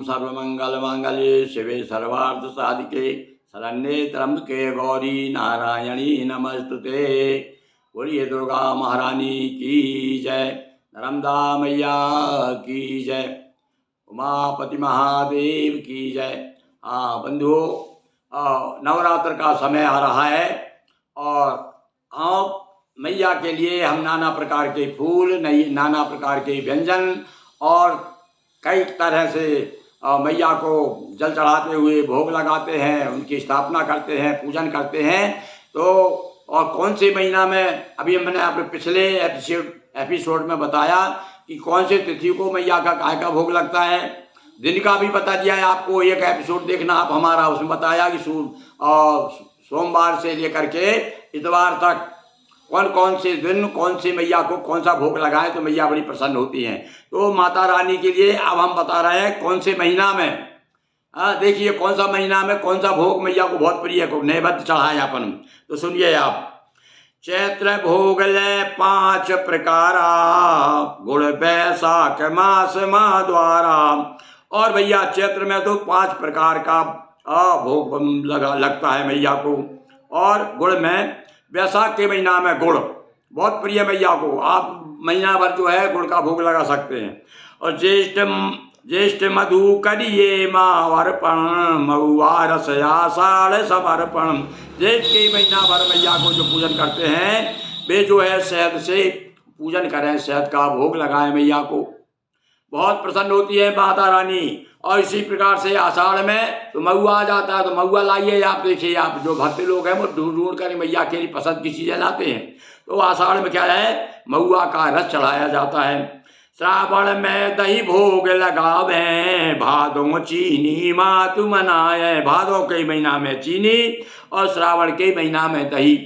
सर्वमंगल मांगल्ये शिवे सर्वार्थ साधिके शरण्ये त्र्यंबके गौरी नारायणी नमस्तुते। बोलिए दुर्गा महारानी की जय, नर्मदा मैया की जय, उमापति महादेव की जय। हाँ बंधुओं, नवरात्र का समय आ रहा है और मैया के लिए हम नाना प्रकार के फूल, नाना प्रकार के व्यंजन और कई तरह से मैया को जल चढ़ाते हुए भोग लगाते हैं, उनकी स्थापना करते हैं, पूजन करते हैं। तो और कौन से महीना में, अभी मैंने अपने पिछले एपिसोड में बताया कि कौन से तिथि को मैया का काय का भोग लगता है। दिन का भी बता दिया है आपको, एक एपिसोड देखना आप हमारा, उसमें बताया कि सोमवार से लेकर के इतवार तक कौन कौन से दिन कौन से मैया को कौन सा भोग लगाए तो मैया बड़ी प्रसन्न होती हैं। तो माता रानी के लिए अब हम बता रहे हैं कौन से महीना में, देखिए कौन सा महीना में कौन सा भोग मैया को बहुत प्रिय को नैवेद्य चढ़ाए अपन। तो सुनिए आप, चैत्र भोग ले 5 प्रकारा, गुड़ बैसाख मास माह द्वारा। और भैया चैत्र में तो 5 प्रकार का भोग लगता है मैया को। और गुड़ में, बैसाख के महीना में गुड़ बहुत प्रिय मैया को, आप महीना भर जो है गुड़ का भोग लगा सकते हैं। और ज्येष्ठ मधु करिए मावर्पण, महुआ रस आषाढ़ समर्पण। ज्येष्ठ के महीना भर मैया को जो पूजन करते हैं वे जो है शहद से पूजन करें, शहद का भोग लगाएं मैया को, बहुत प्रसन्न होती है माता रानी। और इसी प्रकार से आषाढ़ में तो महुआ आ जाता है, तो महुआ लाइए आप, देखिए आप जो भक्त लोग हैं वो ढूंढ ढूंढ कर मैया के लिए पसंद की चीज़ें लाते हैं। तो आषाढ़ में क्या है, महुआ का रस चढ़ाया जाता है। श्रावण में दही भोग लगावे, भादों चीनी मातु मनाए। भादों के महीना में चीनी और श्रावण के महीना में दही,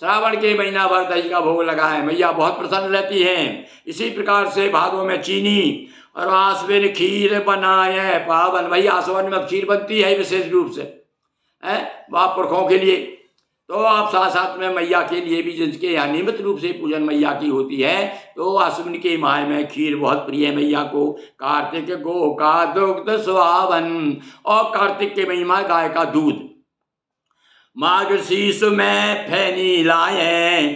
श्रावण के महीना भर दही का भोग लगाए, मैया बहुत प्रसन्न रहती हैं। इसी प्रकार से भादों में चीनी और आसवन खीर बनाए पावन। वही आसवन में खीर बनती है विशेष रूप से है महापुरखों के लिए। तो आप साथ साथ में मैया के लिए भी जिनके यहाँ नियमित रूप से पूजन मैया की होती है, तो आश्विन के माह में खीर बहुत प्रिय है मैया को। कार्तिक गो का दुग्ध सुहावन, और कार्तिक के महीना गाय का दूध। माघ शीश में फैनी लाए,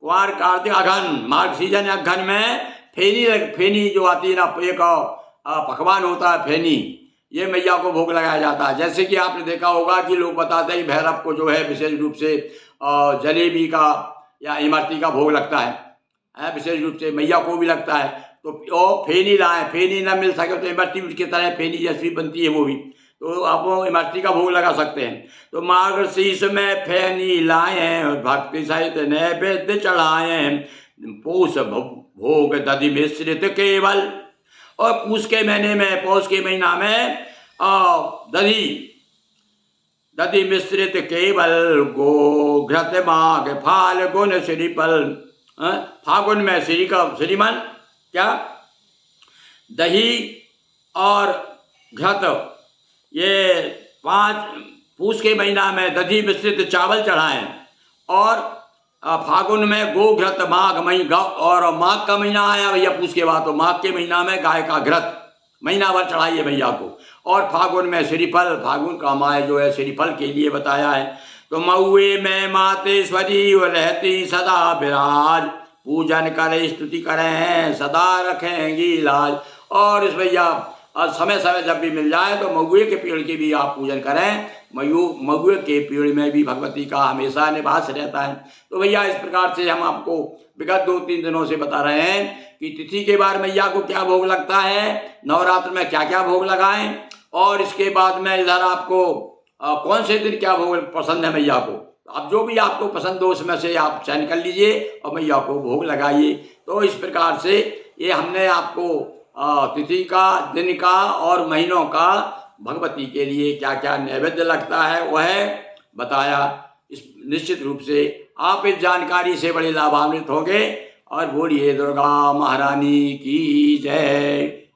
कुआर कार्तिक अघन, माघ सीजन अघन में फेनी जो आती है ना, एक पकवान होता है फेनी, ये मैया को भोग लगाया जाता है। जैसे कि आपने देखा होगा कि लोग बताते हैं भैरव को जो है विशेष रूप से जलेबी का या इमरती का भोग लगता है, विशेष रूप से मैया को भी लगता है। तो फेनी लाए, फेनी ना मिल सके तो इमरती की तरह फेनी जैसी बनती है वो भी, तो आप इमरती का भोग लगा सकते हैं। तो माघ शीश में फैनी लाए, भक्ति सहित नैवेद्य चढ़ाए, पोष भोग दधि मिश्रित केवल। और पूष के महीने में, पौष के महीना में दधि मिश्रित केवल, गो घृत माघ फाल गुण श्रीफल। फागुन में श्रीमन क्या, दही और घृत, ये 5 पूष के महीना में दधि मिश्रित चावल चढ़ाएं। और फागुन में गो घृत माघ महीना, और माघ का महीना आया भैया पूछ के बाद, तो माघ के महीना में गाय का घृत महीना भर चढ़ाइए भैया को। और फागुन में श्रीफल, फागुन का माह जो है श्रीफल के लिए बताया है। तो महुए में मातेश्वरी रहती सदा विराज, पूजन करें स्तुति करें सदा रखेंगी लाज। और इस भैया समय समय जब भी मिल जाए तो महुए के पेड़ की भी आप पूजन करें, महुए के पेड़ में भी भगवती का हमेशा निवास रहता है। तो भैया इस प्रकार से हम आपको विगत 2-3 दिनों से बता रहे हैं कि तिथि के बाद मैया को क्या भोग लगता है, नवरात्र में क्या क्या भोग लगाएं, और इसके बाद में इधर आपको कौन से दिन क्या भोग पसंद है मैया को। अब जो भी आपको पसंद हो उसमें से आप चयन कर लीजिए और मैया को भोग लगाइए। तो इस प्रकार से ये हमने आपको तिथि का, दिन का और महीनों का भगवती के लिए क्या क्या नैवेद्य लगता है वह बताया। इस निश्चित रूप से आप इस जानकारी से बड़े लाभान्वित होंगे। और बोलिए दुर्गा महारानी की जय।